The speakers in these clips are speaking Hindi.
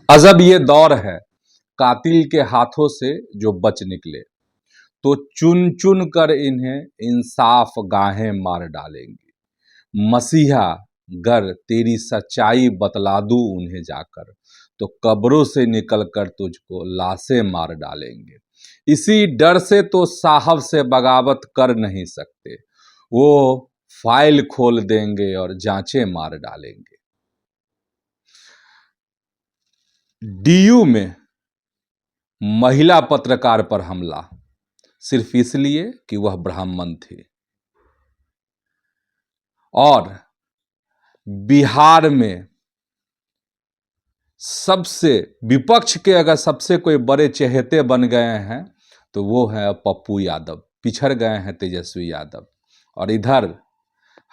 अजब ये दौर है, कातिल के हाथों से जो बच निकले तो चुन चुन कर इन्हें इंसाफ गाहें मार डालेंगी। मसीहा गर तेरी सच्चाई बतला दूं उन्हें जाकर, तो कब्रों से निकलकर तुझको लाशें मार डालेंगे। इसी डर से तो साहब से बगावत कर नहीं सकते, वो फाइल खोल देंगे और जांचें मार डालेंगे। डीयू में महिला पत्रकार पर हमला, सिर्फ इसलिए कि वह ब्राह्मण थी। और बिहार में सबसे विपक्ष के अगर सबसे कोई बड़े चहेते बन गए हैं तो वो है पप्पू यादव, पिछड़ गए हैं तेजस्वी यादव। और इधर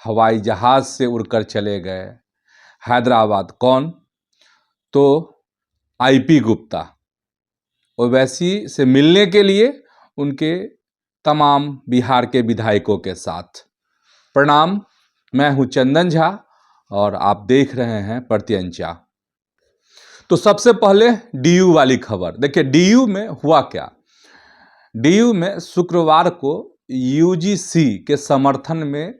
हवाई जहाज से उड़कर चले गए हैदराबाद, कौन? तो आईपी गुप्ता, ओवैसी से मिलने के लिए उनके तमाम बिहार के विधायकों के साथ। प्रणाम, मैं हूं चंदन झा और आप देख रहे हैं प्रत्यंचा। तो सबसे पहले डीयू वाली खबर देखिए। डीयू में हुआ क्या? डीयू में शुक्रवार को यूजीसी के समर्थन में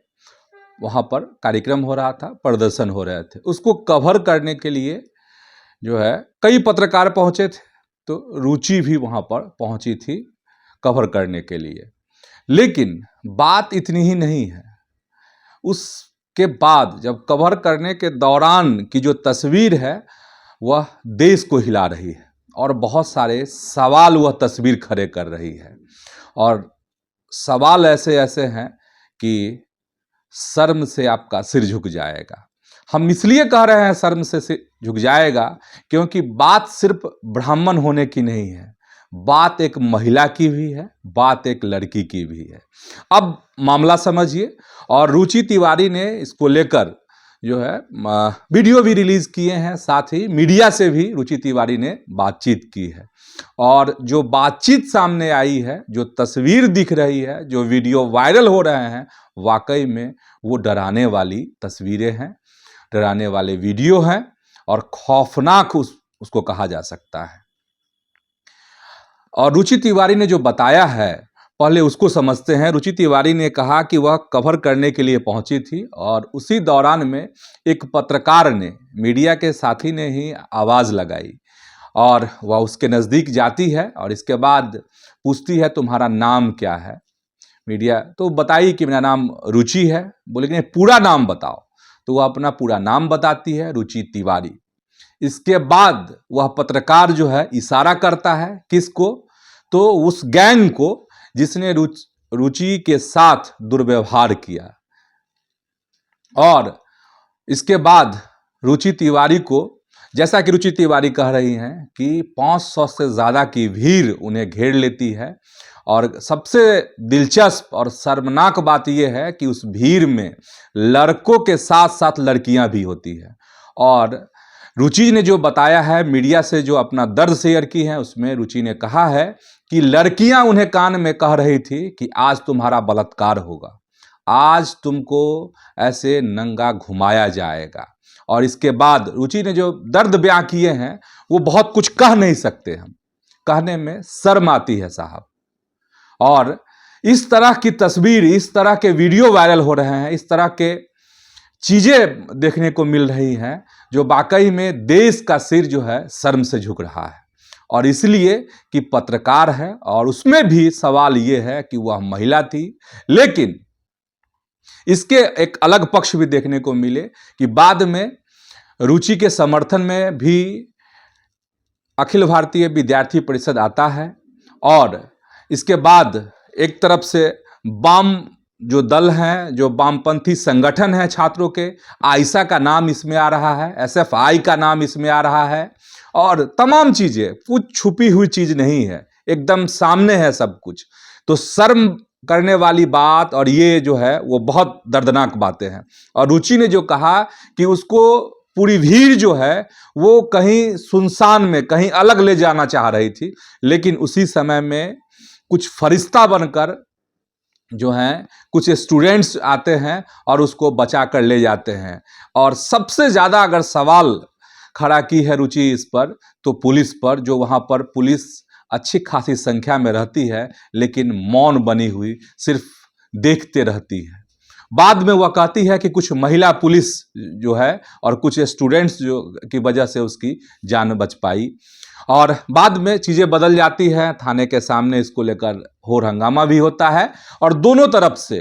वहां पर कार्यक्रम हो रहा था, प्रदर्शन हो रहे थे। उसको कवर करने के लिए जो है कई पत्रकार पहुंचे थे, तो रुचि भी वहां पर पहुंची थी कवर करने के लिए। लेकिन बात इतनी ही नहीं है, उसके बाद जब कवर करने के दौरान की जो तस्वीर है वह देश को हिला रही है और बहुत सारे सवाल वह तस्वीर खड़े कर रही है। और सवाल ऐसे ऐसे हैं कि शर्म से आपका सिर झुक जाएगा। हम इसलिए कह रहे हैं शर्म से सिर झुक जाएगा क्योंकि बात सिर्फ ब्राह्मण होने की नहीं है, बात एक महिला की भी है, बात एक लड़की की भी है। अब मामला समझिए। और रुचि तिवारी ने इसको लेकर जो है वीडियो भी रिलीज किए हैं, साथ ही मीडिया से भी रुचि तिवारी ने बातचीत की है। और जो बातचीत सामने आई है, जो तस्वीर दिख रही है, जो वीडियो वायरल हो रहे हैं, वाकई में वो डराने वाली तस्वीरें हैं, डराने वाले वीडियो हैं और खौफनाक उसको कहा जा सकता है। और रुचि तिवारी ने जो बताया है, पहले उसको समझते हैं। रुचि तिवारी ने कहा कि वह कवर करने के लिए पहुंची थी और उसी दौरान में एक पत्रकार ने, मीडिया के साथी ने ही आवाज़ लगाई और वह उसके नज़दीक जाती है और इसके बाद पूछती है तुम्हारा नाम क्या है? मीडिया तो बताई कि मेरा नाम रुचि है। बोले कि नहीं, पूरा नाम बताओ। तो वह अपना पूरा नाम बताती है, रुचि तिवारी। इसके बाद वह पत्रकार जो है इशारा करता है, किसको? तो उस गैंग को जिसने रुचि के साथ दुर्व्यवहार किया। और इसके बाद रुचि तिवारी को, जैसा कि रुचि तिवारी कह रही हैं कि 500 से ज़्यादा की भीड़ उन्हें घेर लेती है। और सबसे दिलचस्प और शर्मनाक बात यह है कि उस भीड़ में लड़कों के साथ साथ लड़कियां भी होती है। और रुचि ने जो बताया है, मीडिया से जो अपना दर्द शेयर की है, उसमें रुचि ने कहा है कि लड़कियां उन्हें कान में कह रही थी कि आज तुम्हारा बलात्कार होगा, आज तुमको ऐसे नंगा घुमाया जाएगा। और इसके बाद रुचि ने जो दर्द बयां किए हैं वो बहुत कुछ कह नहीं सकते, हम कहने में शर्म आती है साहब। और इस तरह की तस्वीर, इस तरह के वीडियो वायरल हो रहे हैं, इस तरह के चीजें देखने को मिल रही हैं जो वाकई में देश का सिर जो है शर्म से झुक रहा है। और इसलिए कि पत्रकार है और उसमें भी सवाल ये है कि वह महिला थी। लेकिन इसके एक अलग पक्ष भी देखने को मिले कि बाद में रुचि के समर्थन में भी अखिल भारतीय विद्यार्थी परिषद आता है और इसके बाद एक तरफ से वाम जो दल हैं, जो वामपंथी संगठन है छात्रों के, आयशा का नाम इसमें आ रहा है, एसएफआई का नाम इसमें आ रहा है। और तमाम चीज़ें, कुछ छुपी हुई चीज़ नहीं है, एकदम सामने है सब कुछ। तो शर्म करने वाली बात और ये जो है वो बहुत दर्दनाक बातें हैं। और रुचि ने जो कहा कि उसको पूरी भीड़ जो है वो कहीं सुनसान में, कहीं अलग ले जाना चाह रही थी, लेकिन उसी समय में कुछ फरिश्ता बनकर जो हैं कुछ स्टूडेंट्स आते हैं और उसको बचा कर ले जाते हैं। और सबसे ज़्यादा अगर सवाल खड़ा की है रुचि इस पर, तो पुलिस पर, जो वहाँ पर पुलिस अच्छी खासी संख्या में रहती है लेकिन मौन बनी हुई सिर्फ देखते रहती है। बाद में वह कहती है कि कुछ महिला पुलिस जो है और कुछ स्टूडेंट्स जो की वजह से उसकी जान बच पाई। और बाद में चीज़ें बदल जाती हैं, थाने के सामने इसको लेकर होर हंगामा भी होता है और दोनों तरफ से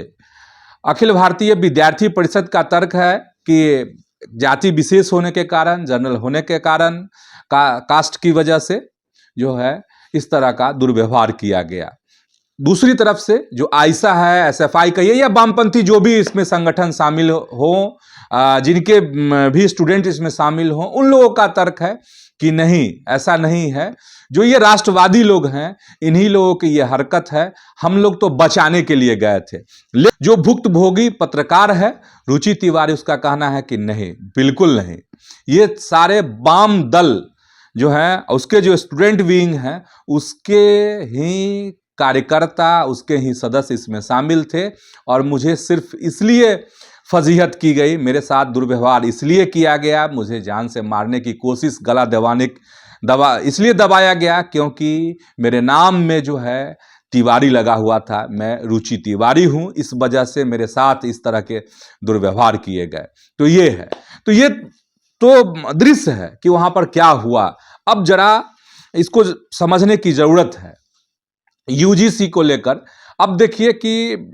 अखिल भारतीय विद्यार्थी परिषद का तर्क है कि जाति विशेष होने के कारण, जनरल होने के कारण, कास्ट की वजह से जो है इस तरह का दुर्व्यवहार किया गया। दूसरी तरफ से जो आयशा है, एसएफआई कहिए या वामपंथी जो भी इसमें संगठन शामिल हो, जिनके भी स्टूडेंट इसमें शामिल हो, उन लोगों का तर्क है कि नहीं, ऐसा नहीं है, जो ये राष्ट्रवादी लोग हैं इन्हीं लोगों की ये हरकत है, हम लोग तो बचाने के लिए गए थे। जो भुक्तभोगी पत्रकार है रुचि तिवारी, उसका कहना है कि नहीं, बिल्कुल नहीं, ये सारे वाम दल जो है, उसके जो स्टूडेंट विंग हैं उसके ही कार्यकर्ता, उसके ही सदस्य इसमें शामिल थे और मुझे सिर्फ इसलिए फजीहत की गई, मेरे साथ दुर्व्यवहार इसलिए किया गया, मुझे जान से मारने की कोशिश, गला इसलिए दबाया गया क्योंकि मेरे नाम में जो है तिवारी लगा हुआ था, मैं रुचि तिवारी हूं, इस वजह से मेरे साथ इस तरह के दुर्व्यवहार किए गए। तो ये है, तो ये तो दृश्य है कि वहां पर क्या हुआ। अब जरा इसको समझने की जरूरत है यूजीसी को लेकर। अब देखिए कि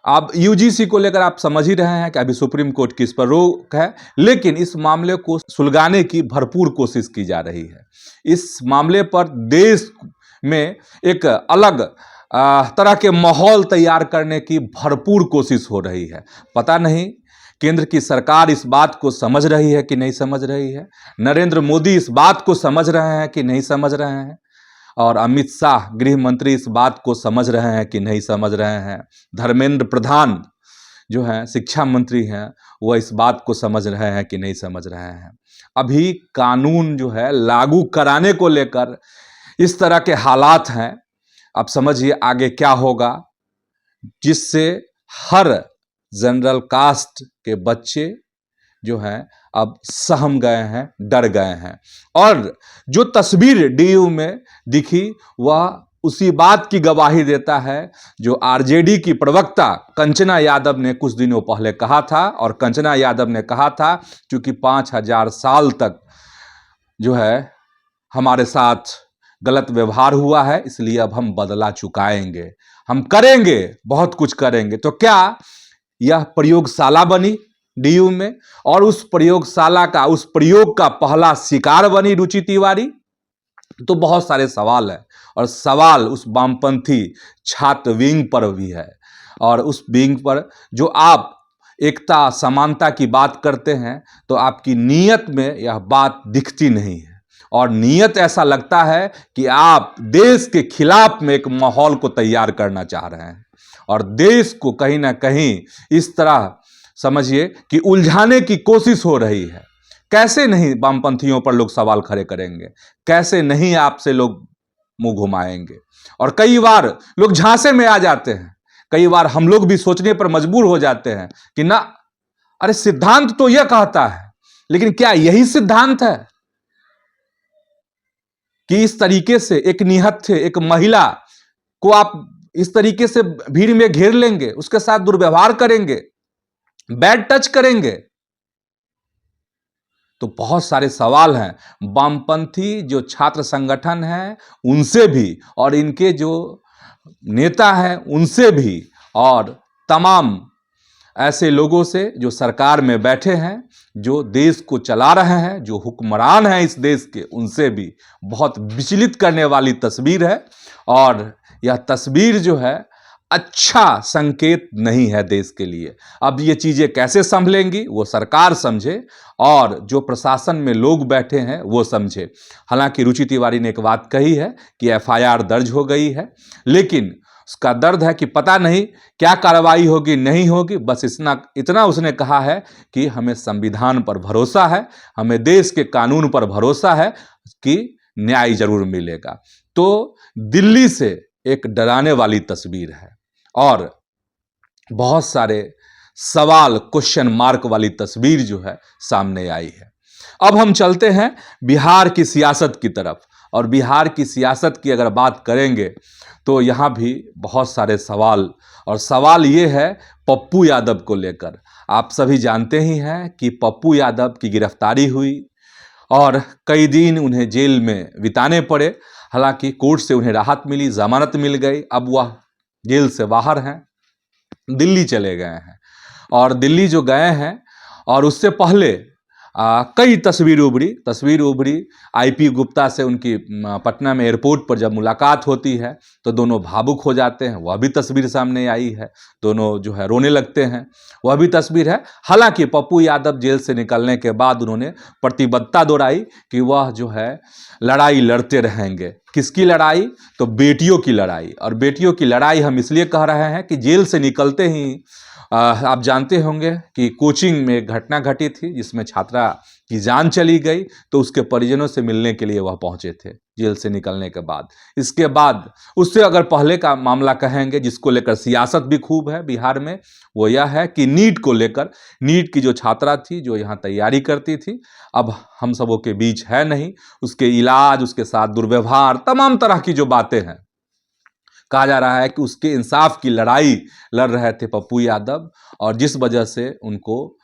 अब यूजीसी को लेकर आप समझ ही रहे हैं कि अभी सुप्रीम कोर्ट की इस पर रोक है, लेकिन इस मामले को सुलझाने की भरपूर कोशिश की जा रही है। इस मामले पर देश में एक अलग तरह के माहौल तैयार करने की भरपूर कोशिश हो रही है। पता नहीं केंद्र की सरकार इस बात को समझ रही है कि नहीं समझ रही है, नरेंद्र मोदी इस बात को समझ रहे हैं कि नहीं समझ रहे हैं, और अमित शाह गृह मंत्री इस बात को समझ रहे हैं कि नहीं समझ रहे हैं, धर्मेंद्र प्रधान जो हैं शिक्षा मंत्री हैं वह इस बात को समझ रहे हैं कि नहीं समझ रहे हैं। अभी कानून जो है लागू कराने को लेकर इस तरह के हालात हैं। अब समझिए आगे क्या होगा, जिससे हर जनरल कास्ट के बच्चे जो हैं अब सहम गए हैं, डर गए हैं। और जो तस्वीर डीयू में दिखी वह उसी बात की गवाही देता है जो आरजेडी की प्रवक्ता कंचना यादव ने कुछ दिनों पहले कहा था। और कंचना यादव ने कहा था क्योंकि 5000 साल तक जो है हमारे साथ गलत व्यवहार हुआ है, इसलिए अब हम बदला चुकाएंगे, हम करेंगे, बहुत कुछ करेंगे। तो क्या यह प्रयोगशाला बनी डीयू में, और उस प्रयोगशाला का, उस प्रयोग का पहला शिकार बनी रुचि तिवारी? तो बहुत सारे सवाल है, और सवाल उस वामपंथी छात्र विंग पर भी है, और उस विंग पर जो आप एकता समानता की बात करते हैं तो आपकी नीयत में यह बात दिखती नहीं है, और नीयत ऐसा लगता है कि आप देश के खिलाफ में एक माहौल को तैयार करना चाह रहे हैं और देश को कहीं ना कहीं इस तरह समझिए कि उलझाने की कोशिश हो रही है। कैसे नहीं वामपंथियों पर लोग सवाल खड़े करेंगे, कैसे नहीं आपसे लोग मुंह घुमाएंगे, और कई बार लोग झांसे में आ जाते हैं, कई बार हम लोग भी सोचने पर मजबूर हो जाते हैं कि ना, अरे सिद्धांत तो यह कहता है, लेकिन क्या यही सिद्धांत है कि इस तरीके से एक निहत्थे, एक महिला को आप इस तरीके से भीड़ में घेर लेंगे, उसके साथ दुर्व्यवहार करेंगे, बैड टच करेंगे? तो बहुत सारे सवाल हैं वामपंथी जो छात्र संगठन हैं उनसे भी, और इनके जो नेता हैं उनसे भी, और तमाम ऐसे लोगों से जो सरकार में बैठे हैं, जो देश को चला रहे हैं, जो हुक्मरान हैं इस देश के, उनसे भी बहुत विचलित करने वाली तस्वीर है। और यह तस्वीर जो है अच्छा संकेत नहीं है देश के लिए। अब ये चीज़ें कैसे संभलेंगी वो सरकार समझे, और जो प्रशासन में लोग बैठे हैं वो समझे। हालांकि रुचि तिवारी ने एक बात कही है कि एफआईआर दर्ज हो गई है, लेकिन उसका दर्द है कि पता नहीं क्या कार्रवाई होगी, नहीं होगी। बस इतना उसने कहा है कि हमें संविधान पर भरोसा है, हमें देश के कानून पर भरोसा है कि न्याय जरूर मिलेगा। तो दिल्ली से एक डराने वाली तस्वीर है, और बहुत सारे सवाल, क्वेश्चन मार्क वाली तस्वीर जो है सामने आई है। अब हम चलते हैं बिहार की सियासत की तरफ, और बिहार की सियासत की अगर बात करेंगे तो यहाँ भी बहुत सारे सवाल, और सवाल ये है पप्पू यादव को लेकर। आप सभी जानते ही हैं कि पप्पू यादव की गिरफ्तारी हुई और कई दिन उन्हें जेल में बिताने पड़े। हालांकि कोर्ट से उन्हें राहत मिली, जमानत मिल गई। अब वह जेल से बाहर हैं, दिल्ली चले गए हैं। और दिल्ली जो गए हैं, और उससे पहले कई तस्वीर उभरी आईपी गुप्ता से उनकी पटना में एयरपोर्ट पर जब मुलाकात होती है तो दोनों भावुक हो जाते हैं। वह भी तस्वीर सामने आई है, दोनों जो है रोने लगते हैं, वह भी तस्वीर है। हालांकि पप्पू यादव जेल से निकलने के बाद उन्होंने प्रतिबद्धता दोहराई कि वह जो है लड़ाई लड़ते रहेंगे। किसकी लड़ाई? तो बेटियों की लड़ाई। और बेटियों की लड़ाई हम इसलिए कह रहे हैं कि जेल से निकलते ही आप जानते होंगे कि कोचिंग में एक घटना घटी थी जिसमें छात्रा की जान चली गई, तो उसके परिजनों से मिलने के लिए वह पहुंचे थे जेल से निकलने के बाद। इसके बाद उससे अगर पहले का मामला कहेंगे जिसको लेकर सियासत भी खूब है बिहार में, वो यह है कि नीट को लेकर, नीट की जो छात्रा थी जो यहाँ तैयारी करती थी, अब हम सबों के बीच है नहीं, उसके इलाज, उसके साथ दुर्व्यवहार, तमाम तरह की जो बातें हैं, कहा जा रहा है कि उसके इंसाफ की लड़ाई लड़ रहे थे पप्पू यादव, और जिस वजह से उनको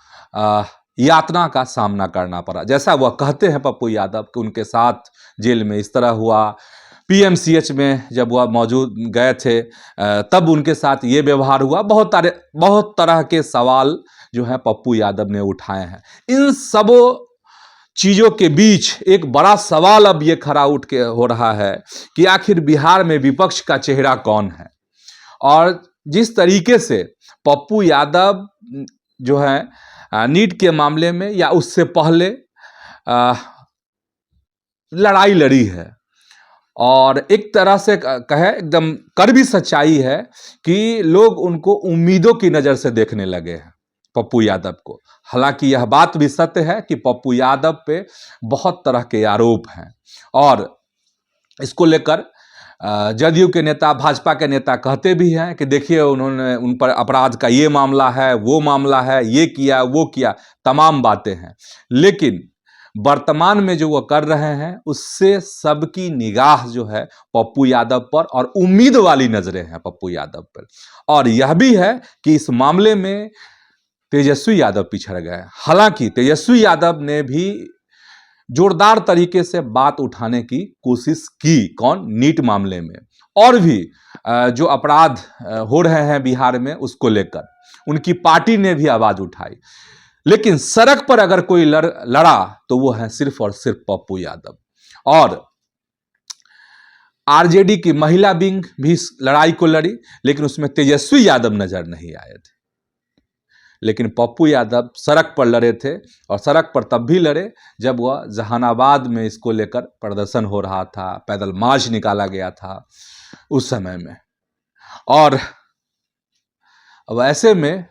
यातना का सामना करना पड़ा। जैसा वह कहते हैं पप्पू यादव कि उनके साथ जेल में इस तरह हुआ, पीएमसीएच में जब वह मौजूद गए थे तब उनके साथ ये व्यवहार हुआ। बहुत तरह के सवाल जो है पप्पू यादव ने उठाए हैं। इन सबों चीज़ों के बीच एक बड़ा सवाल अब ये खड़ा उठ के हो रहा है कि आखिर बिहार में विपक्ष का चेहरा कौन है। और जिस तरीके से पप्पू यादव जो है नीट के मामले में या उससे पहले लड़ाई लड़ी है, और एक तरह से कहे एकदम कड़वी सच्चाई है कि लोग उनको उम्मीदों की नज़र से देखने लगे हैं पप्पू यादव को। हालांकि यह बात भी सत्य है कि पप्पू यादव पे बहुत तरह के आरोप हैं, और इसको लेकर जदयू के नेता, भाजपा के नेता कहते भी हैं कि देखिए उन्होंने, उन पर अपराध का ये मामला है, वो मामला है, ये किया, वो किया, तमाम बातें हैं। लेकिन वर्तमान में जो वो कर रहे हैं उससे सबकी निगाह जो है पप्पू यादव पर, और उम्मीद वाली नजरें हैं पप्पू यादव पर। और यह भी है कि इस मामले में तेजस्वी यादव पिछड़ गए। हालांकि तेजस्वी यादव ने भी जोरदार तरीके से बात उठाने की कोशिश की, कौन? नीट मामले में, और भी जो अपराध हो रहे हैं बिहार में उसको लेकर उनकी पार्टी ने भी आवाज उठाई। लेकिन सड़क पर अगर कोई लड़ा तो वो है सिर्फ और सिर्फ पप्पू यादव। और आरजेडी की महिला विंग भी लड़ाई को लड़ी, लेकिन उसमें तेजस्वी यादव नजर नहीं आए थे। लेकिन पप्पू यादव सड़क पर लड़े थे, और सड़क पर तब भी लड़े जब वह जहानाबाद में इसको लेकर प्रदर्शन हो रहा था, पैदल मार्च निकाला गया था उस समय में। और अब ऐसे में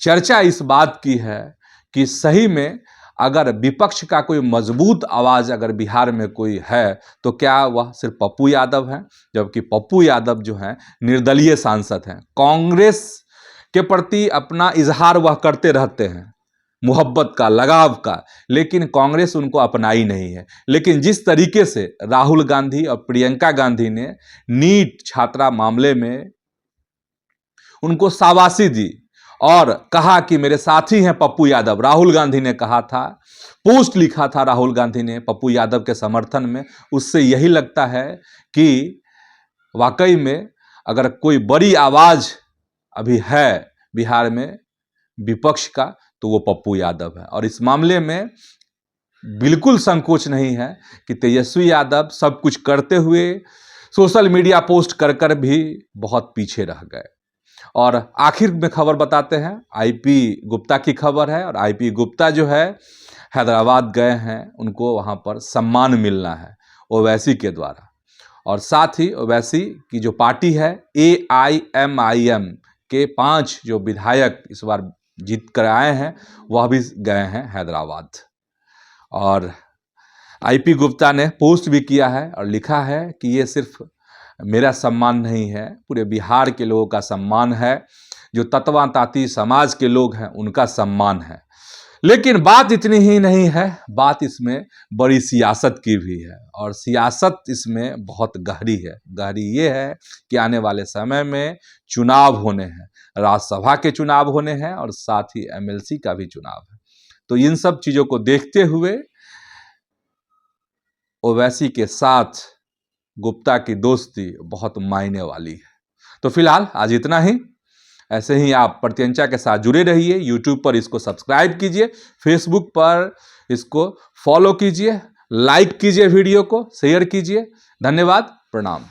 चर्चा इस बात की है कि सही में अगर विपक्ष का कोई मजबूत आवाज अगर बिहार में कोई है तो क्या वह सिर्फ पप्पू यादव है, जबकि पप्पू यादव जो हैं निर्दलीय सांसद हैं, कांग्रेस के प्रति अपना इजहार वह करते रहते हैं, मोहब्बत का, लगाव का, लेकिन कांग्रेस उनको अपनाई नहीं है। लेकिन जिस तरीके से राहुल गांधी और प्रियंका गांधी ने नीट छात्रा मामले में उनको शाबाशी दी और कहा कि मेरे साथी हैं पप्पू यादव, राहुल गांधी ने कहा था, पोस्ट लिखा था राहुल गांधी ने पप्पू यादव के समर्थन में, उससे यही लगता है कि वाकई में अगर कोई बड़ी आवाज अभी है बिहार में विपक्ष का तो वो पप्पू यादव है। और इस मामले में बिल्कुल संकोच नहीं है कि तेजस्वी यादव सब कुछ करते हुए सोशल मीडिया पोस्ट कर कर भी बहुत पीछे रह गए। और आखिर में खबर बताते हैं, आईपी गुप्ता की खबर है, और आईपी गुप्ता जो है हैदराबाद गए हैं, उनको वहाँ पर सम्मान मिलना है ओवैसी के द्वारा। और साथ ही ओवैसी की जो पार्टी है AIMIM के 5 जो विधायक इस बार जीत कर आए हैं वह भी गए हैं हैदराबाद। और आईपी गुप्ता ने पोस्ट भी किया है और लिखा है कि ये सिर्फ मेरा सम्मान नहीं है, पूरे बिहार के लोगों का सम्मान है, जो तत्वाताती समाज के लोग हैं उनका सम्मान है। लेकिन बात इतनी ही नहीं है, बात इसमें बड़ी सियासत की भी है और सियासत इसमें बहुत गहरी है। गहरी ये है कि आने वाले समय में चुनाव होने हैं, राज्यसभा के चुनाव होने हैं और साथ ही एमएलसी का भी चुनाव है। तो इन सब चीजों को देखते हुए ओवैसी के साथ गुप्ता की दोस्ती बहुत मायने वाली है। तो फिलहाल आज इतना ही। ऐसे ही आप प्रत्यंचा के साथ जुड़े रहिए। यूट्यूब पर इसको सब्सक्राइब कीजिए, फेसबुक पर इसको फॉलो कीजिए, लाइक कीजिए, वीडियो को शेयर कीजिए। धन्यवाद, प्रणाम।